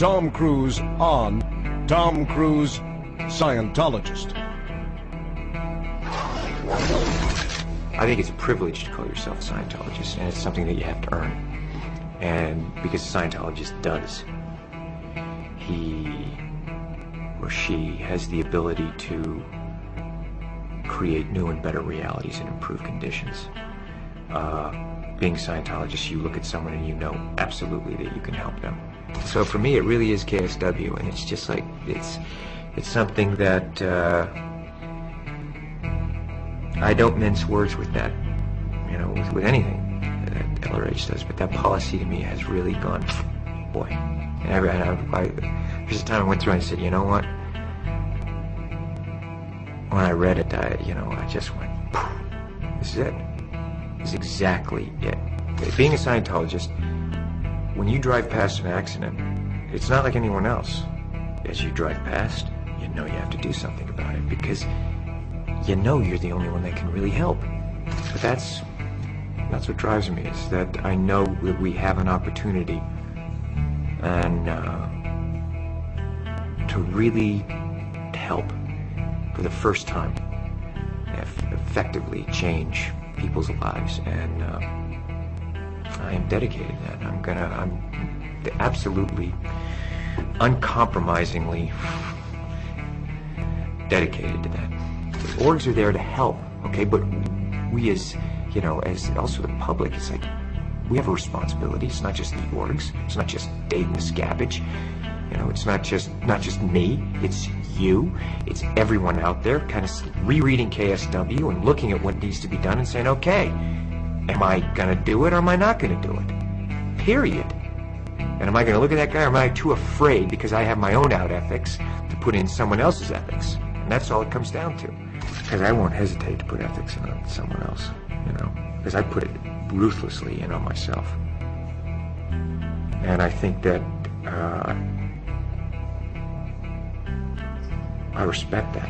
Tom Cruise on Tom Cruise Scientologist. I think it's a privilege to call yourself a Scientologist, and it's something that you have to earn. And because a Scientologist does, he or she has the ability to create new and better realities and improve conditions. Being a Scientologist, you look at someone and you know absolutely that you can help them. So for me, it really is KSW, and it's just like, it's something that I don't mince words with that, you know, with anything that LRH does, but that policy to me has really gone, boy. And there's a time I went through and I said, you know what? When I read it, I just went, this is it. This is exactly it. Being a Scientologist, when you drive past an accident, it's not like anyone else. As you drive past, you know you have to do something about it because you know you're the only one that can really help. But that's what drives me, is that I know that we have an opportunity and to really help for the first time, effectively change people's lives, and I am dedicated to that. I'm absolutely, uncompromisingly dedicated to that. The orgs are there to help, okay, but we as, you know, as also the public, it's like, we have a responsibility. It's not just the orgs, it's not just Dave Miscavige, you know, it's not just me, it's you, it's everyone out there kind of rereading KSW and looking at what needs to be done and saying, okay, am I gonna do it or am I not gonna do it? Period. And am I gonna look at that guy or am I too afraid because I have my own out ethics to put in someone else's ethics? And that's all it comes down to. Because I won't hesitate to put ethics in on someone else, you know, because I put it ruthlessly in on myself. And I think that I respect that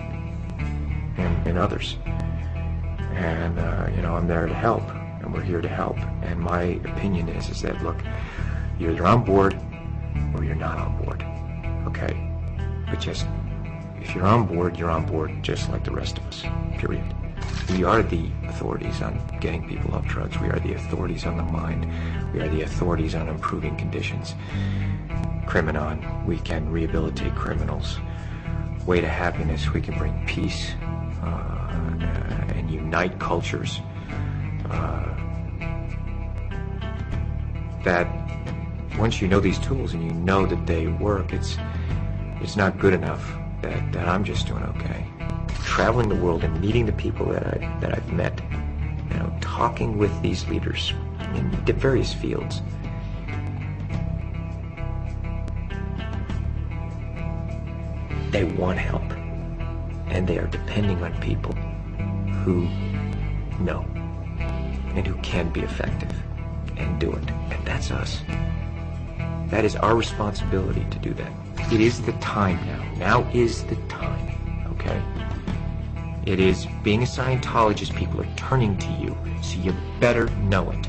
in others. And, you know, I'm there to help, and we're here to help. And my opinion is that, look, you're either on board or you're not on board, okay? But just, if you're on board just like the rest of us, period. We are the authorities on getting people off drugs. We are the authorities on the mind. We are the authorities on improving conditions. Criminon, we can rehabilitate criminals. Way to happiness, we can bring peace and unite cultures. That once you know these tools and you know that they work, it's not good enough that I'm just doing okay. Traveling the world and meeting the people that I've met, you know, talking with these leaders in various fields. They want help, and they are depending on people who know and who can be effective and do it. And that's us. That is our responsibility to do that. It is the time now. Now is the time, okay? It is, being a Scientologist, people are turning to you, so you better know it.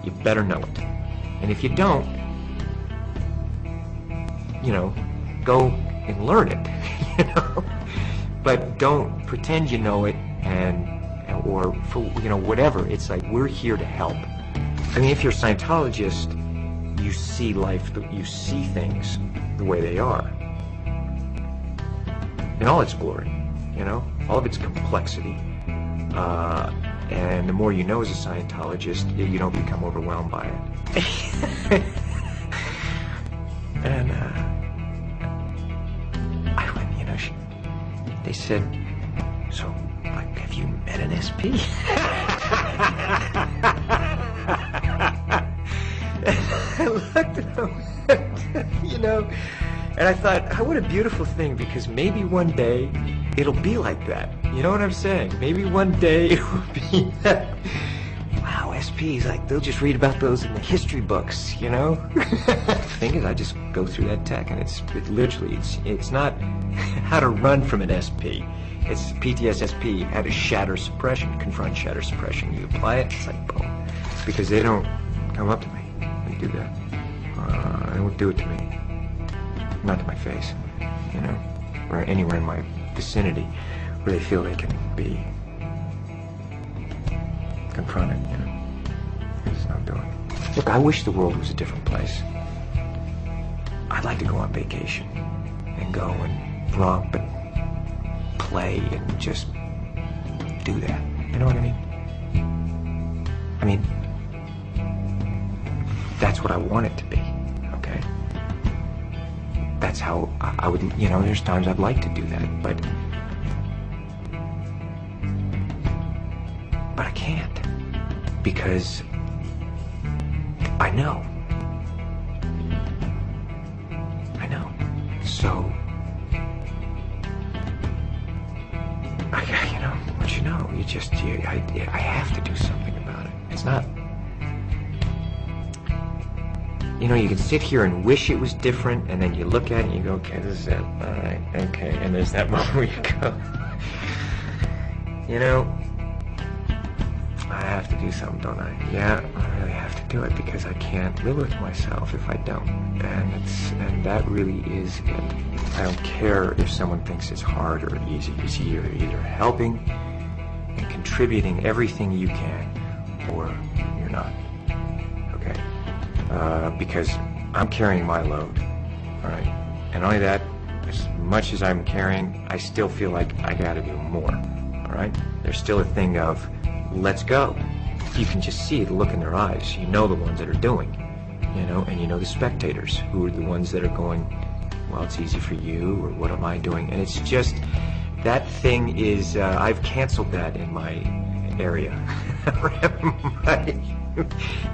You better know it. And if you don't, you know, go and learn it, you know? But don't pretend you know it or for, you know, whatever. It's like, we're here to help. I mean, if you're a Scientologist, you see life, you see things the way they are. In all its glory, you know? All of its complexity. And the more you know as a Scientologist, you don't become overwhelmed by it. And, I went, you know, they said, so, like, have you met an SP? I looked at them, you know, and I thought, what a beautiful thing, because maybe one day it'll be like that. You know what I'm saying? Maybe one day it will be that. Wow, SPs, like, they'll just read about those in the history books, you know? The thing is, I just go through that tech, and it's not how to run from an SP. It's PTSSP, how to shatter suppression, confront shatter suppression. You apply it, it's like, boom. Because they don't come up to me. They do that. They won't do it to me. not to my face, you know, or anywhere in my vicinity where they feel they can be confronted, you know. It's not doing. Look, I wish the world was a different place. I'd like to go on vacation and go and romp and play and just do that. You know what I mean? I mean, that's what I want it to be, okay? That's how I would, you know, there's times I'd like to do that, but I can't, because I know. So, you know, what you know, I have to do something about it. It's not, you know, you can sit here and wish it was different, and then you look at it and you go, okay, this is it, all right, okay, and there's that moment where you go, you know, I have to do something, don't I? Yeah, I really have to do it, because I can't live with myself if I don't, and that really is it. I don't care if someone thinks it's hard or easy. You're either helping and contributing everything you can, or you're not, okay? Because I'm carrying my load, all right? And not only that, as much as I'm carrying, I still feel like I gotta do more, all right? There's still a thing of, let's go. You can just see the look in their eyes. You know the ones that are doing, you know, and you know the spectators who are the ones that are going, well, it's easy for you, or what am I doing? And it's just, that thing is, I've canceled that in my area.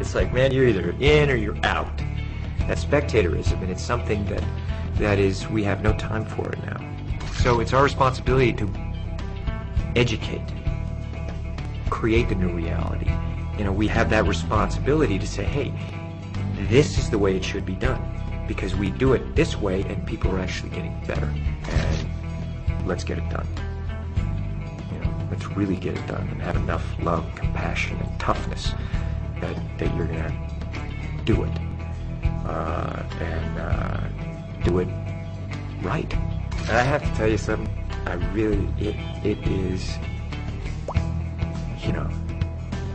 It's like, man, you're either in or you're out. That's spectatorism, and it's something that is, we have no time for it now. So it's our responsibility to educate, create the new reality. You know, we have that responsibility to say, hey, this is the way it should be done, because we do it this way and people are actually getting better, and let's get it done. You know, let's really get it done and have enough love, compassion, and toughness that you're gonna do it, and do it right. And I have to tell you something, I really, it is, you know,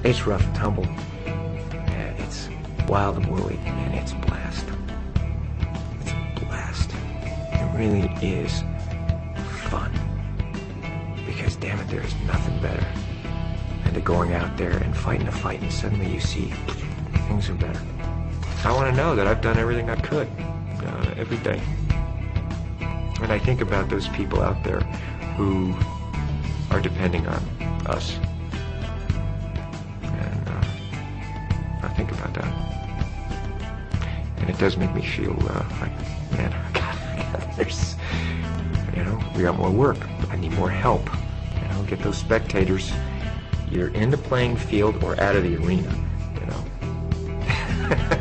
it's rough and tumble, and it's wild and woolly, and it's a blast. It's a blast. It really is fun, because damn it, there's nothing better than to going out there and fighting a fight, and suddenly you see things are better. I want to know that I've done everything I could every day. And I think about those people out there who are depending on us. And I think about that. And it does make me feel like, man, there's, you know, we got more work. I need more help. You know, get those spectators either in the playing field or out of the arena, you know.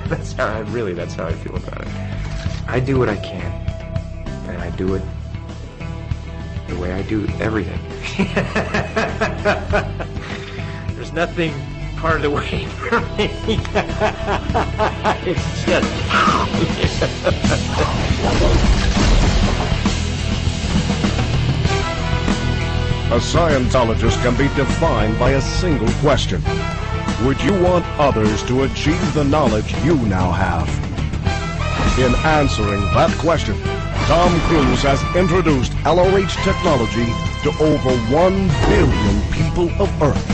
That's how I feel about it. I do what I can, and I do it the way I do everything. There's nothing part of the way for me. It's just... A Scientologist can be defined by a single question. Would you want others to achieve the knowledge you now have? In answering that question, Tom Cruise has introduced LRH technology to over 1 billion people of Earth.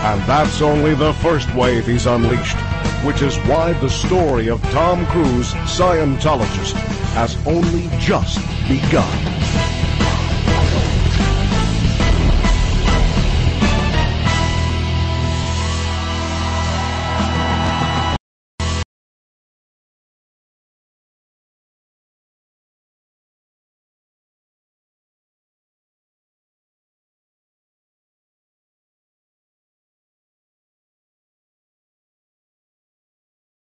And that's only the first wave he's unleashed, which is why the story of Tom Cruise, Scientologist, has only just begun.